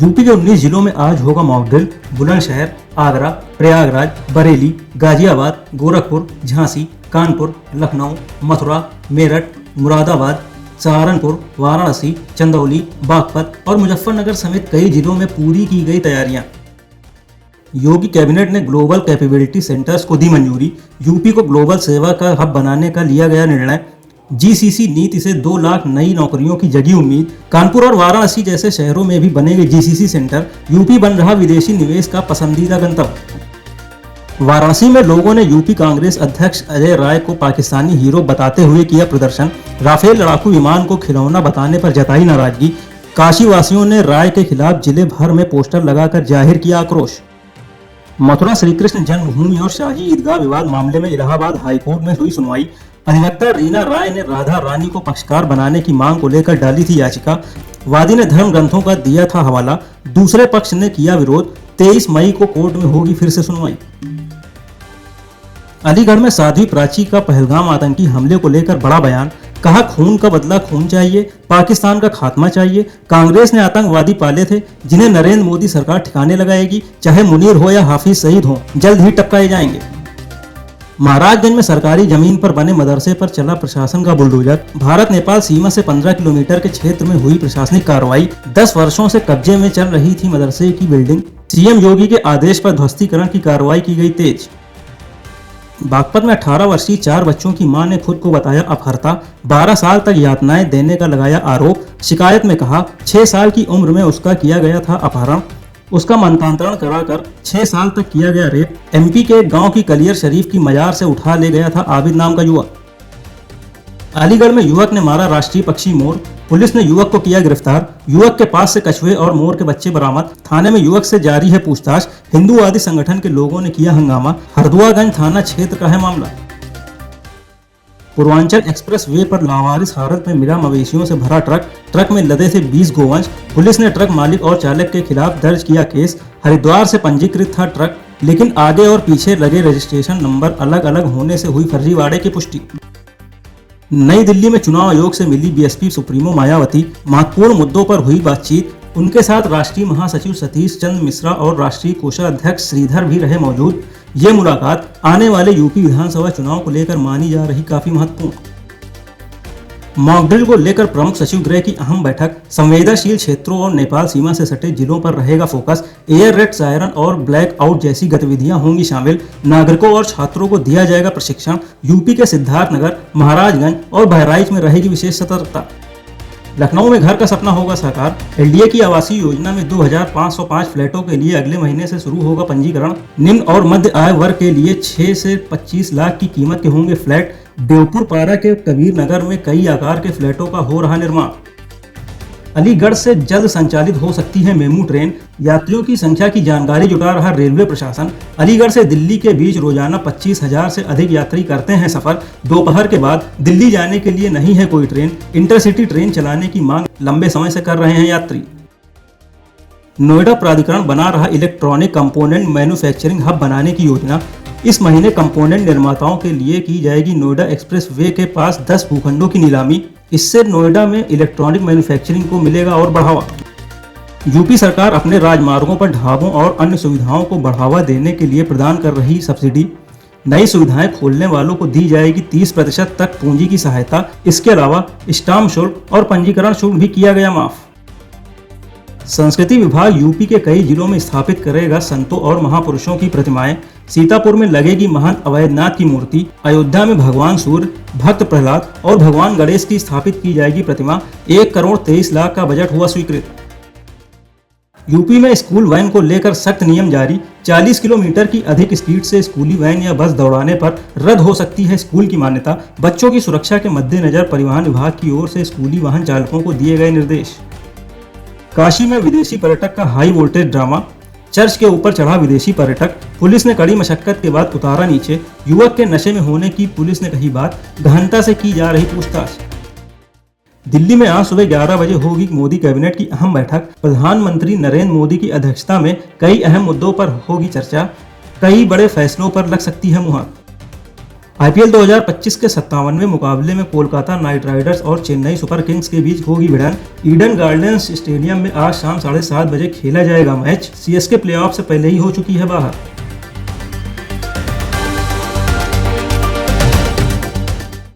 UP के 19 जिलों में आज होगा मॉक ड्रिल। बुलंदशहर, आगरा, प्रयागराज, बरेली, गाजियाबाद, गोरखपुर, झांसी, कानपुर, लखनऊ, मथुरा, मेरठ, मुरादाबाद, सहारनपुर, वाराणसी, चंदौली, बागपत और मुजफ्फरनगर समेत कई जिलों में पूरी की गई तैयारियां। योगी कैबिनेट ने ग्लोबल कैपेबिलिटी सेंटर्स को दी मंजूरी। यूपी को ग्लोबल सेवा का हब बनाने का लिया गया निर्णय। जीसीसी नीति से 2 लाख नई नौकरियों की जगी उम्मीद। कानपुर और वाराणसी जैसे शहरों में भी बनेंगे जीसीसी सेंटर। यूपी बन रहा विदेशी निवेश का पसंदीदा गंतव्य। वाराणसी में लोगों ने यूपी कांग्रेस अध्यक्ष अजय राय को पाकिस्तानी हीरो बताते हुए किया प्रदर्शन। राफेल लड़ाकू विमान को खिलौना बताने पर जताई नाराजगी। काशी वासियों ने राय के खिलाफ जिले भर में पोस्टर लगाकर जाहिर किया आक्रोश। मथुरा श्रीकृष्ण जन्मभूमि और शाही ईदगाह विवाद मामले में इलाहाबाद हाईकोर्ट में हुई सुनवाई। अधिवक्ता रीना राय ने राधा रानी को पक्षकार बनाने की मांग को लेकर डाली थी याचिका। वादी ने धर्म ग्रंथों का दिया था हवाला। दूसरे पक्ष ने किया विरोध। 23 मई को कोर्ट में होगी फिर से सुनवाई। अलीगढ़ में साध्वी प्राची का पहलगाम आतंकी हमले को लेकर बड़ा बयान। कहा, खून का बदला खून चाहिए, पाकिस्तान का खात्मा चाहिए। कांग्रेस ने आतंकवादी पाले थे जिन्हें नरेंद्र मोदी सरकार ठिकाने लगाएगी। चाहे मुनीर हो या हाफिज सईद हो, जल्द ही टपकाए जाएंगे। महाराजगंज में सरकारी जमीन पर बने मदरसे पर चला प्रशासन का बुलडोजर। भारत नेपाल सीमा से 15 किलोमीटर के क्षेत्र में हुई प्रशासनिक कार्रवाई। 10 वर्षों से कब्जे में चल रही थी मदरसे की बिल्डिंग। सीएम योगी के आदेश पर ध्वस्तीकरण की कार्रवाई की गई तेज। बागपत में 18 वर्षीय 4 बच्चों की मां ने खुद को बताया अपहर्ता। 12 साल तक यातनाएं देने का लगाया आरोप। शिकायत में कहा, 6 साल की उम्र में उसका किया गया था अपहरण। उसका मनतांतरण कराकर 6 साल तक किया गया रेप। एमपी के एक गांव की कलियर शरीफ की मजार से उठा ले गया था आबिद नाम का युवक। अलीगढ़ में युवक ने मारा राष्ट्रीय पक्षी मोर। पुलिस ने युवक को किया गिरफ्तार। युवक के पास से कछुए और मोर के बच्चे बरामद। थाने में युवक से जारी है पूछताछ। हिंदूवादी संगठन के लोगों ने किया हंगामा। हरदुआगंज थाना क्षेत्र का है मामला। पूर्वांचल एक्सप्रेस वे पर लावारिस हालत में मिला मवेशियों से भरा ट्रक में लदे थे 20 गोवंश। पुलिस ने ट्रक मालिक और चालक के खिलाफ दर्ज किया केस। हरिद्वार से पंजीकृत था ट्रक, लेकिन आगे और पीछे लगे रजिस्ट्रेशन नंबर अलग अलग होने से हुई फर्जीवाड़े की पुष्टि। नई दिल्ली में चुनाव आयोग से मिली बीएसपी सुप्रीमो मायावती। महत्वपूर्ण मुद्दों पर हुई बातचीत। उनके साथ राष्ट्रीय महासचिव सतीश चंद्र मिश्रा और राष्ट्रीय कोषाध्यक्ष श्रीधर भी रहे मौजूद। ये मुलाकात आने वाले यूपी विधानसभा चुनाव को लेकर मानी जा रही काफी महत्वपूर्ण। मॉक ड्रिल को लेकर प्रमुख सचिव गृह की अहम बैठक। संवेदनशील क्षेत्रों और नेपाल सीमा से सटे जिलों पर रहेगा फोकस। एयर रेड सायरन और ब्लैक आउट जैसी गतिविधियां होंगी शामिल। नागरिकों और छात्रों को दिया जाएगा प्रशिक्षण। यूपी के सिद्धार्थनगर, महाराजगंज और बहराइच में रहेगी विशेष सतर्कता। लखनऊ में घर का सपना होगा साकार। एलडीए की आवासीय योजना में 2505 फ्लैटों के लिए अगले महीने से शुरू होगा पंजीकरण। निम्न और मध्य आय वर्ग के लिए 6 से 25 लाख की कीमत के होंगे फ्लैट। देवपुर पारा के कबीर नगर में कई आकार के फ्लैटों का हो रहा निर्माण। अलीगढ़ से जल्द संचालित हो सकती है मेमू ट्रेन। यात्रियों की संख्या की जानकारी जुटा रहा रेलवे प्रशासन। अलीगढ़ से दिल्ली के बीच रोजाना 25,000 से अधिक यात्री करते हैं सफर। दोपहर के बाद दिल्ली जाने के लिए नहीं है कोई ट्रेन। इंटरसिटी ट्रेन चलाने की मांग लंबे समय से कर रहे हैं यात्री। नोएडा प्राधिकरण बना रहा इलेक्ट्रॉनिक कंपोनेंट मैन्युफैक्चरिंग हब बनाने की योजना। इस महीने कंपोनेंट निर्माताओं के लिए की जाएगी नोएडा एक्सप्रेस वे के पास 10 भूखंडों की नीलामी। इससे नोएडा में इलेक्ट्रॉनिक मैन्युफैक्चरिंग को मिलेगा और बढ़ावा। यूपी सरकार अपने राजमार्गों पर ढाबों और अन्य सुविधाओं को बढ़ावा देने के लिए प्रदान कर रही सब्सिडी। नई सुविधाएं खोलने वालों को दी जाएगी 30% तक पूंजी की सहायता। इसके अलावा स्टाम्प शुल्क और पंजीकरण शुल्क भी किया गया माफ। संस्कृति विभाग यूपी के कई जिलों में स्थापित करेगा संतों और महापुरुषों की प्रतिमाएं। सीतापुर में लगेगी महंत अवैधनाथ की मूर्ति। अयोध्या में भगवान सूर्य, भक्त प्रहलाद और भगवान गणेश की स्थापित की जाएगी प्रतिमा। 1 करोड़ 23 लाख का बजट हुआ स्वीकृत। यूपी में स्कूल वैन को लेकर सख्त नियम जारी। 40 किलोमीटर की अधिक स्पीड से स्कूली वैन या बस दौड़ाने पर रद्द हो सकती है स्कूल की मान्यता। बच्चों की सुरक्षा के मद्देनजर परिवहन विभाग की ओर से स्कूली वाहन चालकों को दिए गए निर्देश। काशी में विदेशी पर्यटक का हाई वोल्टेज ड्रामा। चर्च के ऊपर चढ़ा विदेशी पर्यटक। पुलिस ने कड़ी मशक्कत के बाद उतारा नीचे। युवक के नशे में होने की पुलिस ने कही बात। गहनता से की जा रही पूछताछ। दिल्ली में आज सुबह 11 बजे होगी मोदी कैबिनेट की अहम बैठक। प्रधानमंत्री नरेंद्र मोदी की अध्यक्षता में कई अहम मुद्दों पर होगी चर्चा। कई बड़े फैसलों पर लग सकती है मुहर। आईपीएल 2025 के 57वें मुकाबले में कोलकाता नाइट राइडर्स और चेन्नई सुपर किंग्स के बीच होगी भिड़ंत। ईडन गार्डन्स स्टेडियम में आज शाम 7:30 बजे खेला जाएगा मैच। सीएसके प्लेऑफ से पहले ही हो चुकी है बाहर।